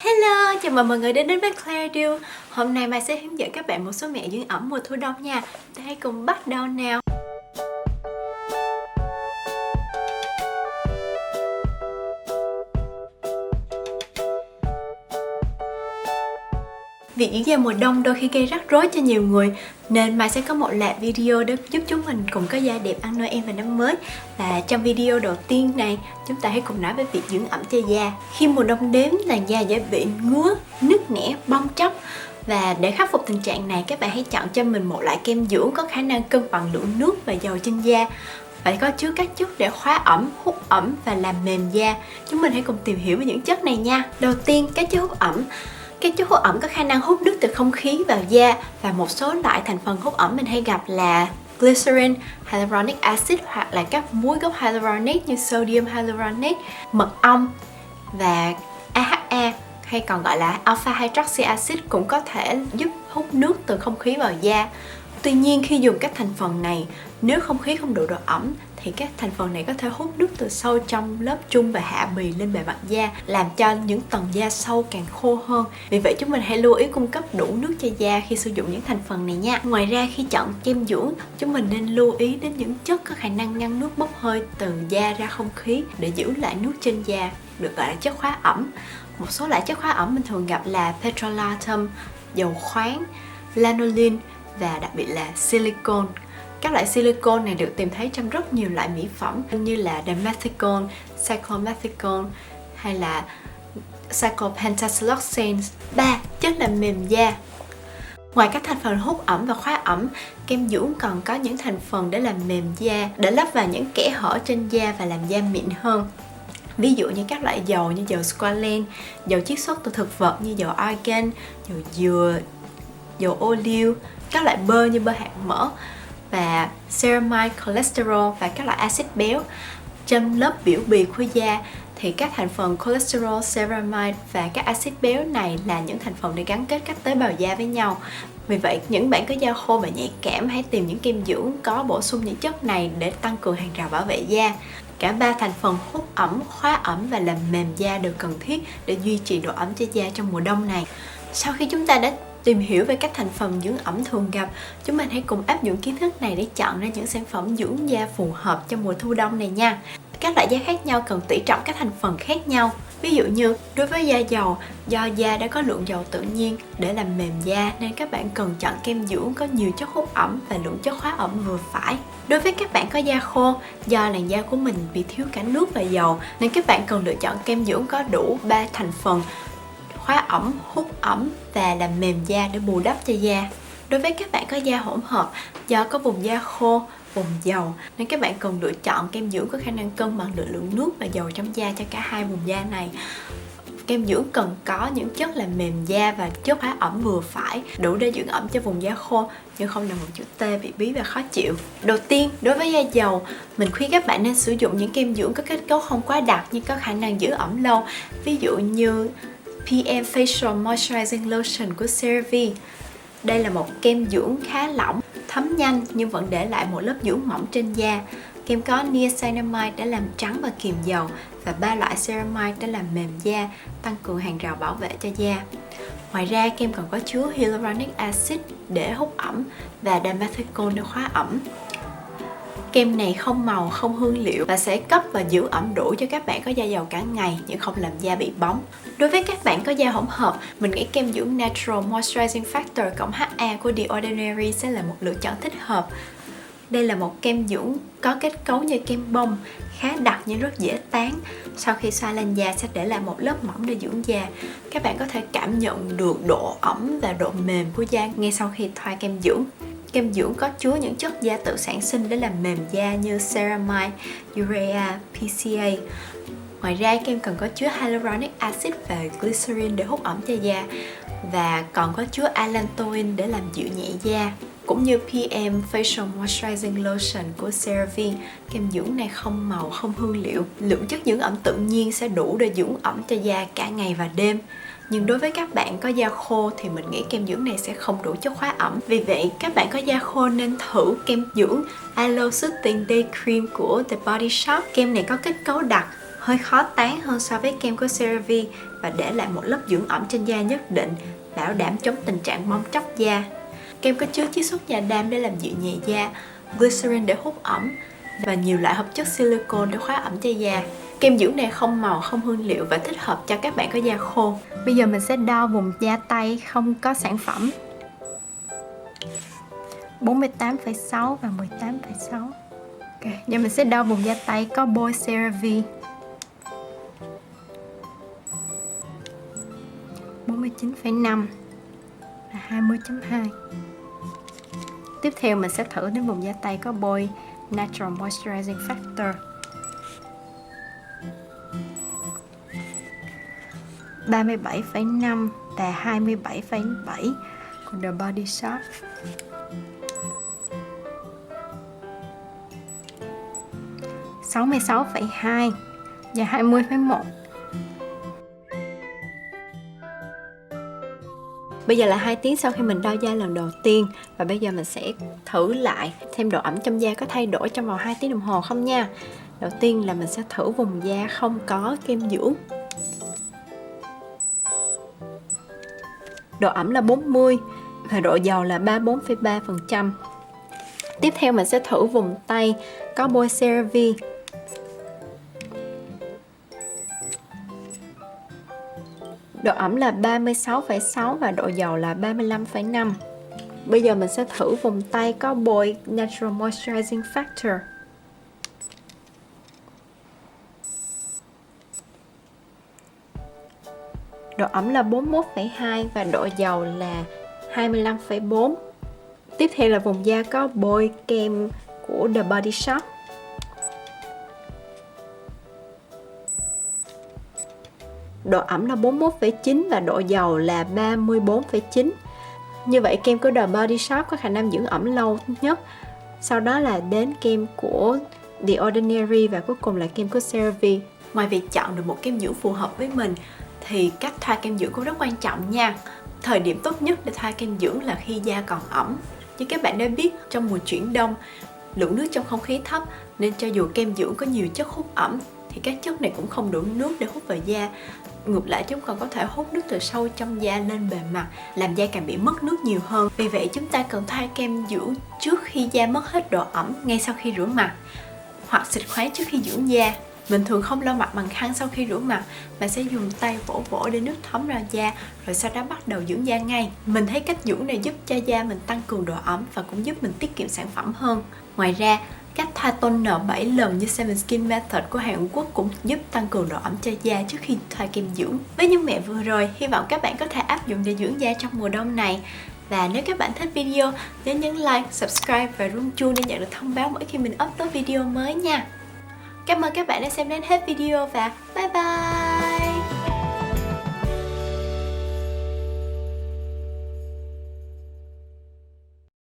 Hello, chào mừng mọi người đến với Claire Deal. Hôm nay Mai sẽ hướng dẫn các bạn một số mẹo dưỡng ẩm mùa thu đông nha. Ta hãy cùng bắt đầu nào. Việc dưỡng da mùa đông đôi khi gây rắc rối cho nhiều người, nên Mai sẽ có một loạt video để giúp chúng mình cùng có da đẹp ăn Noel và năm mới. Và trong video đầu tiên này, chúng ta hãy cùng nói về việc dưỡng ẩm cho da. Khi mùa đông đến, làn da dễ bị ngứa, nứt nẻ, bong tróc. Và để khắc phục tình trạng này, các bạn hãy chọn cho mình một loại kem dưỡng có khả năng cân bằng lượng nước và dầu trên da. Phải có chứa các chất để khóa ẩm, hút ẩm và làm mềm da. Chúng mình hãy cùng tìm hiểu về những chất này nha. Đầu tiên, các chất hút ẩm. Các chất hút ẩm có khả năng hút nước từ không khí vào da, và một số loại thành phần hút ẩm mình hay gặp là glycerin, hyaluronic acid hoặc là các muối gốc hyaluronic như sodium hyaluronic, mật ong và AHA hay còn gọi là alpha hydroxy acid cũng có thể giúp hút nước từ không khí vào da. Tuy nhiên, khi dùng các thành phần này, nếu không khí không đủ độ ẩm thì các thành phần này có thể hút nước từ sâu trong lớp trung và hạ bì lên bề mặt da, làm cho những tầng da sâu càng khô hơn. Vì vậy chúng mình hãy lưu ý cung cấp đủ nước cho da khi sử dụng những thành phần này nha. Ngoài ra, khi chọn kem dưỡng, chúng mình nên lưu ý đến những chất có khả năng ngăn nước bốc hơi từ da ra không khí để giữ lại nước trên da, được gọi là chất khóa ẩm. Một số loại chất khóa ẩm mình thường gặp là petrolatum, dầu khoáng, lanolin và đặc biệt là silicone. Các loại silicone này được tìm thấy trong rất nhiều loại mỹ phẩm như là dimethicone, cyclomethicone hay là cyclopentasiloxane. 3. Chất làm mềm da. Ngoài các thành phần hút ẩm và khóa ẩm, kem dưỡng còn có những thành phần để làm mềm da, để lấp vào những kẽ hở trên da và làm da mịn hơn. Ví dụ như các loại dầu như dầu squalane, dầu chiết xuất từ thực vật như dầu argan, dầu dừa, dầu ô liu, các loại bơ như bơ hạt mỡ và ceramide cholesterol và các loại axit béo. Trên lớp biểu bì của da thì các thành phần cholesterol, ceramide và các axit béo này là những thành phần để gắn kết các tế bào da với nhau. Vì vậy, những bạn có da khô và nhạy cảm hãy tìm những kem dưỡng có bổ sung những chất này để tăng cường hàng rào bảo vệ da. Cả 3 thành phần hút ẩm, khóa ẩm và làm mềm da đều cần thiết để duy trì độ ẩm cho da trong mùa đông này. Sau khi chúng ta đã tìm hiểu về các thành phần dưỡng ẩm thường gặp, chúng mình hãy cùng áp dụng kiến thức này để chọn ra những sản phẩm dưỡng da phù hợp cho mùa thu đông này nha. Các loại da khác nhau cần tỷ trọng các thành phần khác nhau. Ví dụ như đối với da dầu, do da đã có lượng dầu tự nhiên để làm mềm da nên các bạn cần chọn kem dưỡng có nhiều chất hút ẩm và lượng chất khóa ẩm vừa phải. Đối với các bạn có da khô, do làn da của mình bị thiếu cả nước và dầu nên các bạn cần lựa chọn kem dưỡng có đủ 3 thành phần khóa ẩm, hút ẩm và làm mềm da để bù đắp cho da. Đối với các bạn có da hỗn hợp, do có vùng da khô, vùng dầu nên các bạn cần lựa chọn kem dưỡng có khả năng cân bằng được lượng nước và dầu trong da cho cả hai vùng da này. Kem dưỡng cần có những chất làm mềm da và chất khóa ẩm vừa phải, đủ để dưỡng ẩm cho vùng da khô nhưng không là một chữ T bị bí và khó chịu. Đầu tiên, đối với da dầu, mình khuyên các bạn nên sử dụng những kem dưỡng có kết cấu không quá đặc nhưng có khả năng giữ ẩm lâu. Ví dụ như PM Facial Moisturizing Lotion của CeraVe. Đây là một kem dưỡng khá lỏng, thấm nhanh nhưng vẫn để lại một lớp dưỡng mỏng trên da. Kem có niacinamide để làm trắng và kiềm dầu và 3 loại ceramide để làm mềm da, tăng cường hàng rào bảo vệ cho da. Ngoài ra, kem còn có chứa hyaluronic acid để hút ẩm và dimethicone để khóa ẩm. Kem này không màu, không hương liệu và sẽ cấp và giữ ẩm đủ cho các bạn có da dầu cả ngày nhưng không làm da bị bóng. Đối với các bạn có da hỗn hợp, mình nghĩ kem dưỡng Natural Moisturizing Factor cộng HA của The Ordinary sẽ là một lựa chọn thích hợp. Đây là một kem dưỡng có kết cấu như kem bông, khá đặc nhưng rất dễ tán. Sau khi xoa lên da sẽ để lại một lớp mỏng để dưỡng da. Các bạn có thể cảm nhận được độ ẩm và độ mềm của da ngay sau khi thoa kem dưỡng. Kem dưỡng có chứa những chất da tự sản sinh để làm mềm da như ceramide, urea, PCA. Ngoài ra, kem còn có chứa hyaluronic acid và glycerin để hút ẩm cho da và còn có chứa allantoin để làm dịu nhẹ da. Cũng như PM Facial Moisturizing Lotion của CeraVe, kem dưỡng này không màu, không hương liệu. Lượng chất dưỡng ẩm tự nhiên sẽ đủ để dưỡng ẩm cho da cả ngày và đêm. Nhưng đối với các bạn có da khô thì mình nghĩ kem dưỡng này sẽ không đủ chất khóa ẩm. Vì vậy, các bạn có da khô nên thử kem dưỡng Aloe Soothing Day Cream của The Body Shop. Kem này có kết cấu đặc, hơi khó tán hơn so với kem của CeraVe và để lại một lớp dưỡng ẩm trên da nhất định, bảo đảm chống tình trạng bong tróc da. Kem có chứa chiết xuất nhà đam để làm dịu nhẹ da, glycerin để hút ẩm và nhiều loại hợp chất silicone để khóa ẩm cho da. Kem dưỡng này không màu, không hương liệu và thích hợp cho các bạn có da khô. Bây giờ mình sẽ đo vùng da tay không có sản phẩm. 48,6 và 18,6. Ok, giờ mình sẽ đo vùng da tay có bôi CeraVe. 49,5 và 20,2. Tiếp theo mình sẽ thử đến vùng da tay có bôi Natural Moisturizing Factor. 37,5 và 27,7 của The Body Shop. 66,2 và 20,1. Bây giờ là 2 tiếng sau khi mình đo da lần đầu tiên và bây giờ mình sẽ thử lại xem độ ẩm trong da có thay đổi trong vòng 2 tiếng đồng hồ không nha. Đầu tiên là mình sẽ thử vùng da không có kem dưỡng. Độ ẩm là 40 và độ dầu là 34,3%. Tiếp theo mình sẽ thử vùng tay có bôi CeraVe. Độ ẩm là 36,6 và độ dầu là 35,5. Bây giờ mình sẽ thử vùng tay có bôi Natural Moisturizing Factor. Độ ẩm là 41,2 và độ dầu là 25,4. Tiếp theo là vùng da có bôi kem của The Body Shop. Độ ẩm là 41,9 và độ dầu là 34,9. Như vậy kem của The Body Shop có khả năng dưỡng ẩm lâu nhất. Sau đó là đến kem của The Ordinary và cuối cùng là kem của CeraVe. Ngoài việc chọn được một kem dưỡng phù hợp với mình thì cách thoa kem dưỡng cũng rất quan trọng nha. Thời điểm tốt nhất để thoa kem dưỡng là khi da còn ẩm. Như các bạn đã biết, trong mùa chuyển đông, lượng nước trong không khí thấp nên cho dù kem dưỡng có nhiều chất hút ẩm thì các chất này cũng không đủ nước để hút vào da. Ngược lại, chúng còn có thể hút nước từ sâu trong da lên bề mặt, làm da càng bị mất nước nhiều hơn. Vì vậy chúng ta cần thoa kem dưỡng trước khi da mất hết độ ẩm ngay sau khi rửa mặt, hoặc xịt khoáng trước khi dưỡng da. Mình thường không lau mặt bằng khăn sau khi rửa mặt mà sẽ dùng tay vỗ vỗ để nước thấm ra da, rồi sau đó bắt đầu dưỡng da ngay. Mình thấy cách dưỡng này giúp cho da mình tăng cường độ ẩm và cũng giúp mình tiết kiệm sản phẩm hơn. Ngoài ra, cách thoa toner 7 lần như 7 Skin Method của Hàn Quốc cũng giúp tăng cường độ ẩm cho da trước khi thoa kem dưỡng. Với những mẹo vừa rồi, hy vọng các bạn có thể áp dụng để dưỡng da trong mùa đông này. Và nếu các bạn thích video, nhớ nhấn like, subscribe và rung chuông để nhận được thông báo mỗi khi mình upload video mới nha. Cảm ơn các bạn đã xem đến hết video và bye bye!